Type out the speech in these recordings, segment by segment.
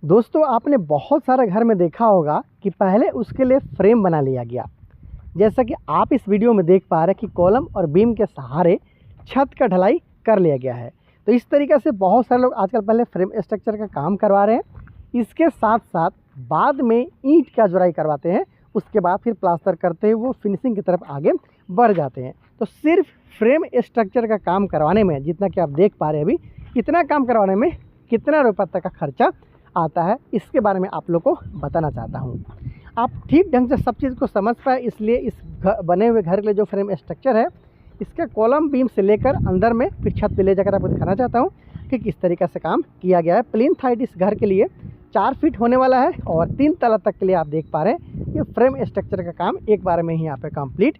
दोस्तों आपने बहुत सारा घर में देखा होगा कि पहले उसके लिए फ्रेम बना लिया गया। जैसा कि आप इस वीडियो में देख पा रहे हैं कि कॉलम और बीम के सहारे छत का ढलाई कर लिया गया है। तो इस तरीक़े से बहुत सारे लोग आजकल पहले फ्रेम स्ट्रक्चर का काम करवा रहे हैं। इसके साथ साथ बाद में ईंट का जुड़ाई करवाते हैं, उसके बाद फिर प्लास्टर करते हुए वो फिनिशिंग की तरफ आगे बढ़ जाते हैं। तो सिर्फ फ्रेम स्ट्रक्चर का काम करवाने में, जितना कि आप देख पा रहे हैं अभी, इतना काम करवाने में कितना रुपये तक का खर्चा आता है, इसके बारे में आप लोग को बताना चाहता हूँ। आप ठीक ढंग से सब चीज़ को समझ पाए, इसलिए इस बने हुए घर के लिए जो फ्रेम स्ट्रक्चर है, इसके कॉलम बीम से लेकर अंदर में फिर छत पे ले जाकर आपको दिखाना चाहता हूँ कि किस तरीके से काम किया गया है। प्लिंथ हाइट इस घर के लिए 4 फीट होने वाला है और 3 तला तक के लिए आप देख पा रहे हैं कि फ्रेम स्ट्रक्चर का काम एक बार में ही यहाँ पे कंप्लीट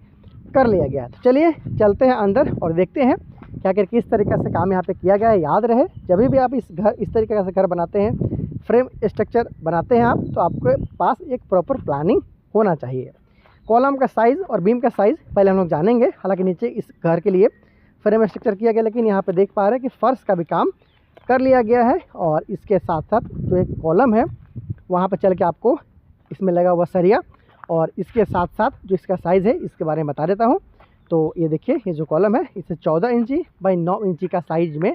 कर लिया गया है। तो चलिए चलते हैं अंदर और देखते हैं क्या कर किस तरीके से काम यहाँ पे किया गया है। याद रहे, जब भी आप इस तरीके से घर बनाते हैं, फ्रेम स्ट्रक्चर बनाते हैं आप, तो आपके पास एक प्रॉपर प्लानिंग होना चाहिए। कॉलम का साइज़ और बीम का साइज़ पहले हम लोग जानेंगे। हालांकि नीचे इस घर के लिए फ्रेम स्ट्रक्चर किया गया, लेकिन यहाँ पे देख पा रहे हैं कि फ़र्श का भी काम कर लिया गया है। और इसके साथ साथ जो एक कॉलम है वहाँ पर चल के आपको इसमें लगा हुआ सरिया, और इसके साथ साथ जो इसका साइज़ है इसके बारे में बता देता हूँ। तो ये देखिए, ये जो कॉलम है इसे 14 इंची बाई 9 इंची का साइज़ में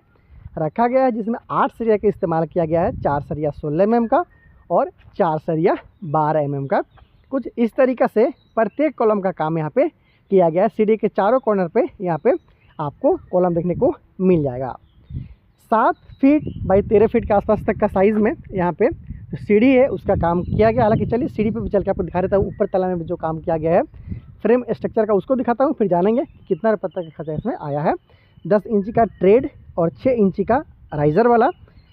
रखा गया है, जिसमें 8 सरिया का इस्तेमाल किया गया है। 4 सरिया 16 mm का और 4 सरिया 12 mm का। कुछ इस तरीक़े से प्रत्येक कॉलम का काम यहाँ पे किया गया है। सीढ़ी के चारों कॉर्नर पे यहाँ पे आपको कॉलम देखने को मिल जाएगा। 7 फीट बाई 13 फीट के आसपास तक का साइज़ में यहाँ पे जो सीढ़ी है उसका काम किया गया। हालांकि चलिए सीढ़ी पे भी चल के आपको दिखा देता हूँ। ऊपर तला में भी जो काम किया गया है फ्रेम स्ट्रक्चर का, उसको दिखाता हूँ, फिर जानेंगे कितना रुपये तक का खर्चा इसमें आया है। 10 इंची का ट्रेड और 6 इंची का राइज़र वाला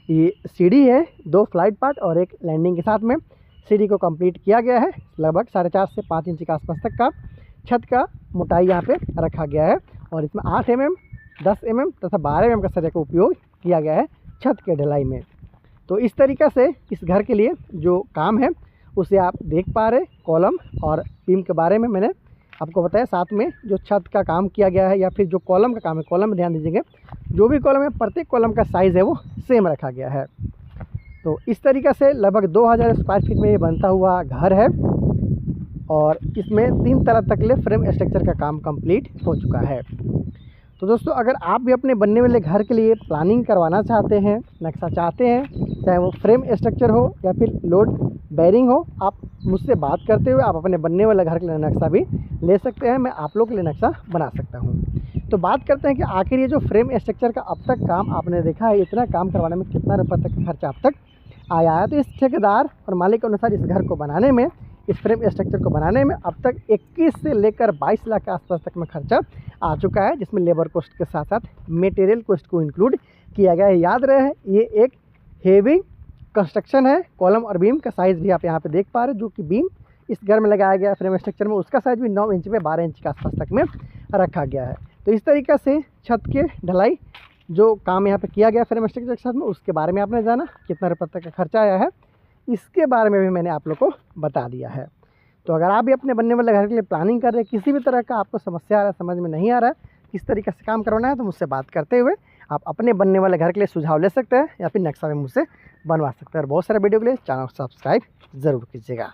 ये सीढ़ी है। 2 फ्लाइट पार्ट और एक लैंडिंग के साथ में सीढ़ी को कंप्लीट किया गया है। लगभग 4.5 से 5 इंची के आसपास तक का छत का मोटाई यहाँ पे रखा गया है, और इसमें 8 mm, 10 mm तथा 12 mm का सरिया का उपयोग किया गया है छत के ढलाई में। तो इस तरीक़े से इस घर के लिए जो काम है उसे आप देख पा रहे। कॉलम और बीम के बारे में मैंने आपको बताया, साथ में जो छत का काम किया गया है या फिर जो कॉलम का काम है, कॉलम में ध्यान दीजिएगा, जो भी कॉलम है प्रत्येक कॉलम का साइज़ है वो सेम रखा गया है। तो इस तरीक़े से लगभग 2000 स्क्वायर फीट में ये बनता हुआ घर है, और इसमें 3 तला तक ले फ्रेम स्ट्रक्चर का काम कंप्लीट हो चुका है। तो दोस्तों, अगर आप भी अपने बनने वाले घर के लिए प्लानिंग करवाना चाहते हैं, नक्शा चाहते हैं, चाहे वो फ्रेम स्ट्रक्चर हो या फिर लोड बेयरिंग हो, आप मुझसे बात करते हुए आप अपने बनने वाले घर के लिए नक्शा भी ले सकते हैं। मैं आप लोग के लिए नक्शा बना सकता हूँ। तो बात करते हैं कि आखिर ये जो फ्रेम स्ट्रक्चर का अब तक काम आपने देखा है, इतना काम करवाने में कितना रुपये तक का खर्चा अब तक आया है। तो इस ठेकेदार और मालिक के अनुसार इस घर को बनाने में, इस फ्रेम स्ट्रक्चर को बनाने में अब तक 21 से लेकर 22 लाख के आसपास तक में खर्चा आ चुका है, जिसमें लेबर कॉस्ट के साथ साथ मटेरियल कॉस्ट को इंक्लूड किया गया है। याद रहे, ये एक हेवी कंस्ट्रक्शन है। कॉलम और बीम का साइज़ भी आप यहाँ पे देख पा रहे हैं, जो कि बीम इस घर में लगाया गया है फ्रेम स्ट्रक्चर में, उसका साइज़ भी 9 इंच पे 12 इंच के आसपास तक में रखा गया है। तो इस तरीक़े से छत के ढलाई जो काम यहाँ पे किया गया फ्रेम स्ट्रक्चर के साथ में, उसके बारे में आपने जाना कितना रुपये तक का खर्चा आया है, इसके बारे में भी मैंने आप लोग को बता दिया है। तो अगर आप भी अपने बनने वाले घर के लिए प्लानिंग कर रहे हैं, किसी भी तरह का आपको समस्या आ रहा है, समझ में नहीं आ रहा है किस तरीके से काम करवाना है, तो मुझसे बात करते हुए आप अपने बनने वाले घर के लिए सुझाव ले सकते हैं या फिर नक्शा भी मुझसे बनवा सकते हैं। और बहुत सारे वीडियो के लिए चैनल को सब्सक्राइब ज़रूर कीजिएगा।